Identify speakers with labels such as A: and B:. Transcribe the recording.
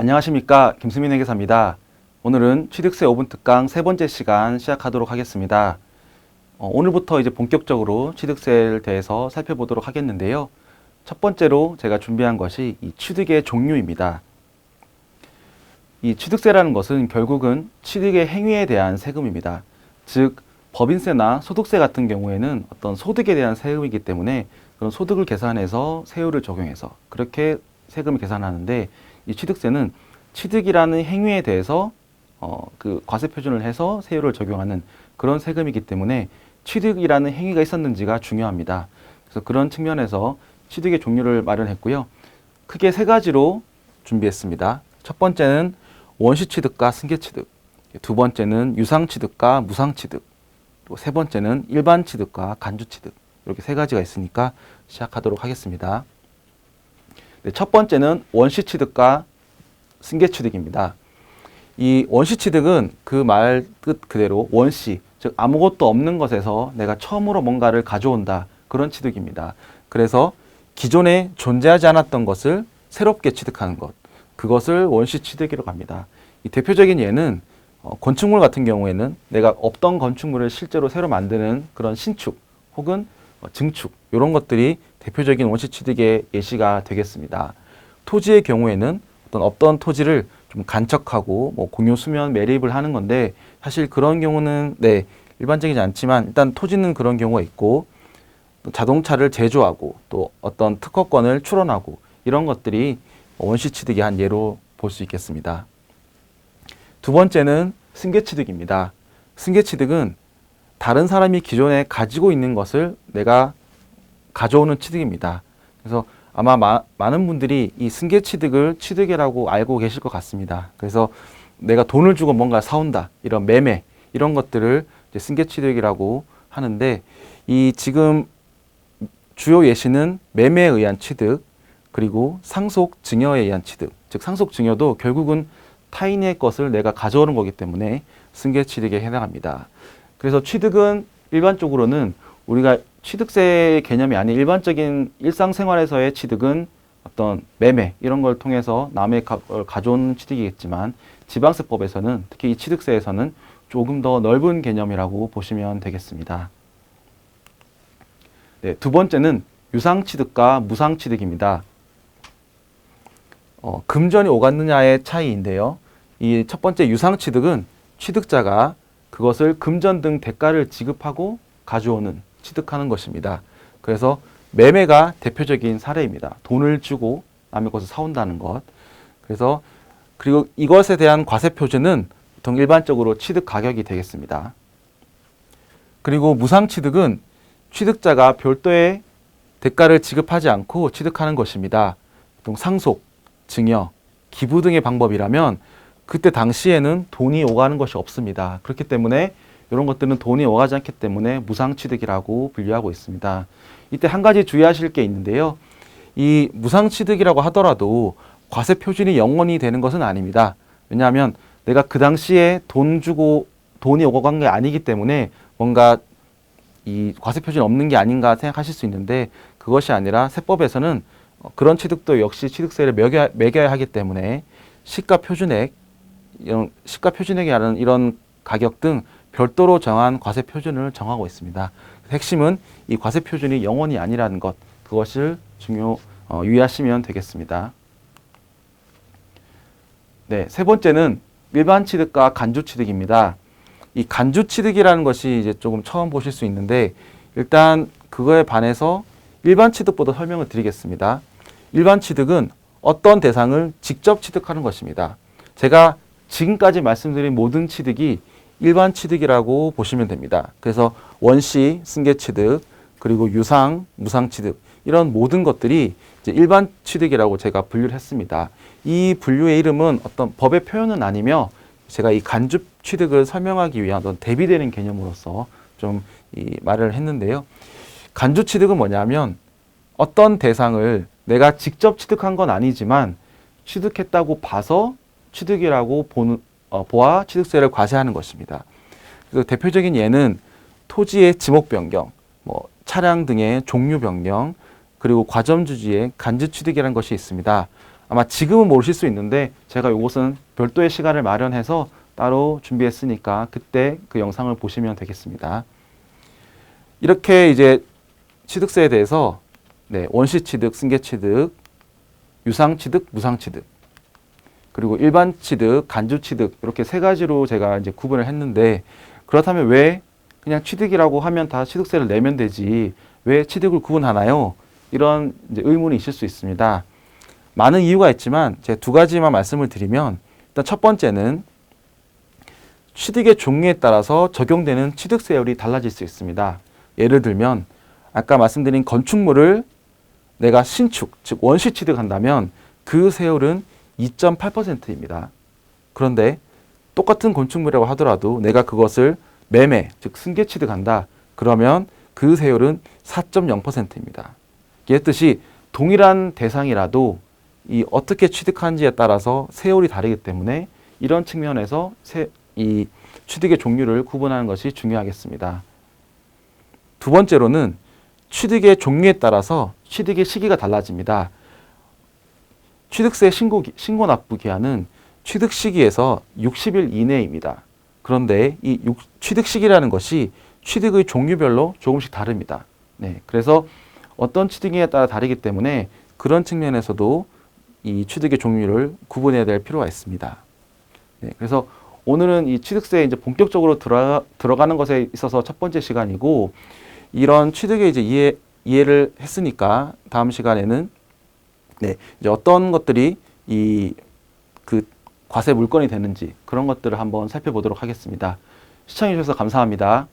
A: 안녕하십니까, 김수민 회계사입니다. 오늘은 취득세 5분 특강 세 번째 시간 시작하도록 하겠습니다. 오늘부터 이제 본격적으로 취득세를 대해서 살펴보도록 하겠는데요. 첫 번째로 제가 준비한 것이 이 취득의 종류입니다. 이 취득세라는 것은 결국은 취득의 행위에 대한 세금입니다. 즉, 법인세나 소득세 같은 경우에는 어떤 소득에 대한 세금이기 때문에 그런 소득을 계산해서 세율을 적용해서 그렇게 세금을 계산하는데, 이 취득세는 취득이라는 행위에 대해서 그 과세 표준을 해서 세율을 적용하는 그런 세금이기 때문에 취득이라는 행위가 있었는지가 중요합니다. 그래서 그런 측면에서 취득의 종류를 마련했고요. 크게 세 가지로 준비했습니다. 첫 번째는 원시취득과 승계취득, 두 번째는 유상취득과 무상취득, 또 세 번째는 일반취득과 간주취득, 이렇게 세 가지가 있으니까 시작하도록 하겠습니다. 네, 첫 번째는 원시취득과 승계취득입니다. 이 원시취득은 그 말 뜻 그대로 원시, 즉 아무것도 없는 것에서 내가 처음으로 뭔가를 가져온다, 그런 취득입니다. 그래서 기존에 존재하지 않았던 것을 새롭게 취득하는 것, 그것을 원시취득이라고 합니다. 이 대표적인 예는 건축물 같은 경우에는 내가 없던 건축물을 실제로 새로 만드는 그런 신축 혹은 증축, 이런 것들이 대표적인 원시취득의 예시가 되겠습니다. 토지의 경우에는 어떤 토지를 좀 간척하고 공유 수면 매립을 하는 건데, 사실 그런 경우는 일반적이지 않지만 일단 토지는 그런 경우가 있고, 또 자동차를 제조하고 또 어떤 특허권을 출원하고, 이런 것들이 원시취득의 한 예로 볼 수 있겠습니다. 두 번째는 승계취득입니다. 승계취득은 다른 사람이 기존에 가지고 있는 것을 내가 가져오는 취득입니다. 그래서 아마 많은 분들이 이 승계취득을 취득이라고 알고 계실 것 같습니다. 그래서 내가 돈을 주고 뭔가 사온다, 이런 매매, 이런 것들을 이제 승계취득이라고 하는데, 이 지금 주요 예시는 매매에 의한 취득, 그리고 상속 증여에 의한 취득, 즉 상속 증여도 결국은 타인의 것을 내가 가져오는 거기 때문에 승계취득에 해당합니다. 그래서 취득은 일반적으로는 우리가 취득세 개념이 아닌 일반적인 일상생활에서의 취득은 어떤 매매, 이런 걸 통해서 남의 걸 가져오는 취득이겠지만, 지방세법에서는 특히 이 취득세에서는 조금 더 넓은 개념이라고 보시면 되겠습니다. 네, 두 번째는 유상취득과 무상취득입니다. 금전이 오갔느냐의 차이인데요. 이 첫 번째 유상취득은 취득자가 그것을 금전 등 대가를 지급하고 가져오는, 취득하는 것입니다. 그래서 매매가 대표적인 사례입니다. 돈을 주고 남의 것을 사온다는 것. 그리고 이것에 대한 과세 표준은 보통 일반적으로 취득 가격이 되겠습니다. 그리고 무상취득은 취득자가 별도의 대가를 지급하지 않고 취득하는 것입니다. 보통 상속, 증여, 기부 등의 방법이라면 그때 당시에는 돈이 오가는 것이 없습니다. 그렇기 때문에 이런 것들은 돈이 오가지 않기 때문에 무상취득이라고 분류하고 있습니다. 이때 한 가지 주의하실 게 있는데요. 이 무상취득이라고 하더라도 과세 표준이 영원히 되는 것은 아닙니다. 왜냐하면 내가 그 당시에 돈 주고 돈이 오고 간 게 아니기 때문에 뭔가 이 과세 표준이 없는 게 아닌가 생각하실 수 있는데, 그것이 아니라 세법에서는 그런 취득도 역시 취득세를 매겨야 하기 때문에 시가표준액이라는 이런 가격 등 별도로 정한 과세 표준을 정하고 있습니다. 핵심은 이 과세 표준이 영원히 아니라는 것, 그것을 유의하시면 되겠습니다. 네, 세 번째는 일반 취득과 간주 취득입니다. 이 간주 취득이라는 것이 이제 조금 처음 보실 수 있는데, 일단 그거에 반해서 일반 취득보다 설명을 드리겠습니다. 일반 취득은 어떤 대상을 직접 취득하는 것입니다. 제가 지금까지 말씀드린 모든 취득이 일반 취득이라고 보시면 됩니다. 그래서 원시, 승계취득, 그리고 유상, 무상취득, 이런 모든 것들이 이제 일반 취득이라고 제가 분류를 했습니다. 이 분류의 이름은 어떤 법의 표현은 아니며, 제가 이 간주 취득을 설명하기 위한 어떤 대비되는 개념으로서 좀 이 말을 했는데요. 간주 취득은 뭐냐면 어떤 대상을 내가 직접 취득한 건 아니지만 취득했다고 봐서 취득이라고 보아 취득세를 과세하는 것입니다. 그래서 대표적인 예는 토지의 지목 변경, 차량 등의 종류 변경, 그리고 과점 주지의 간주 취득이라는 것이 있습니다. 아마 지금은 모르실 수 있는데 제가 이것은 별도의 시간을 마련해서 따로 준비했으니까 그때 그 영상을 보시면 되겠습니다. 이렇게 이제 취득세에 대해서 원시취득, 승계취득, 유상취득, 무상취득, 그리고 일반취득, 간주취득 이렇게 세 가지로 제가 이제 구분을 했는데, 그렇다면 왜 그냥 취득이라고 하면 다 취득세를 내면 되지 왜 취득을 구분하나요? 이런 이제 의문이 있을 수 있습니다. 많은 이유가 있지만 제가 두 가지만 말씀을 드리면, 일단 첫 번째는 취득의 종류에 따라서 적용되는 취득세율이 달라질 수 있습니다. 예를 들면 아까 말씀드린 건축물을 내가 신축, 즉 원시 취득한다면 그 세율은 2.8%입니다. 그런데 똑같은 건축물이라고 하더라도 내가 그것을 매매, 즉 승계 취득한다. 그러면 그 세율은 4.0%입니다. 이랬듯이 동일한 대상이라도 이 어떻게 취득하는지에 따라서 세율이 다르기 때문에 이런 측면에서 이 취득의 종류를 구분하는 것이 중요하겠습니다. 두 번째로는 취득의 종류에 따라서 취득의 시기가 달라집니다. 취득세 신고 납부 기한은 취득 시기에서 60일 이내입니다. 그런데 이 취득 시기라는 것이 취득의 종류별로 조금씩 다릅니다. 그래서 어떤 취득에 따라 다르기 때문에 그런 측면에서도 이 취득의 종류를 구분해야 될 필요가 있습니다. 그래서 오늘은 이 취득세에 이제 본격적으로 들어가는 것에 있어서 첫 번째 시간이고, 이런 취득에 이제 이해를 했으니까 다음 시간에는 이제 어떤 것들이 그 과세 물건이 되는지 그런 것들을 한번 살펴보도록 하겠습니다. 시청해 주셔서 감사합니다.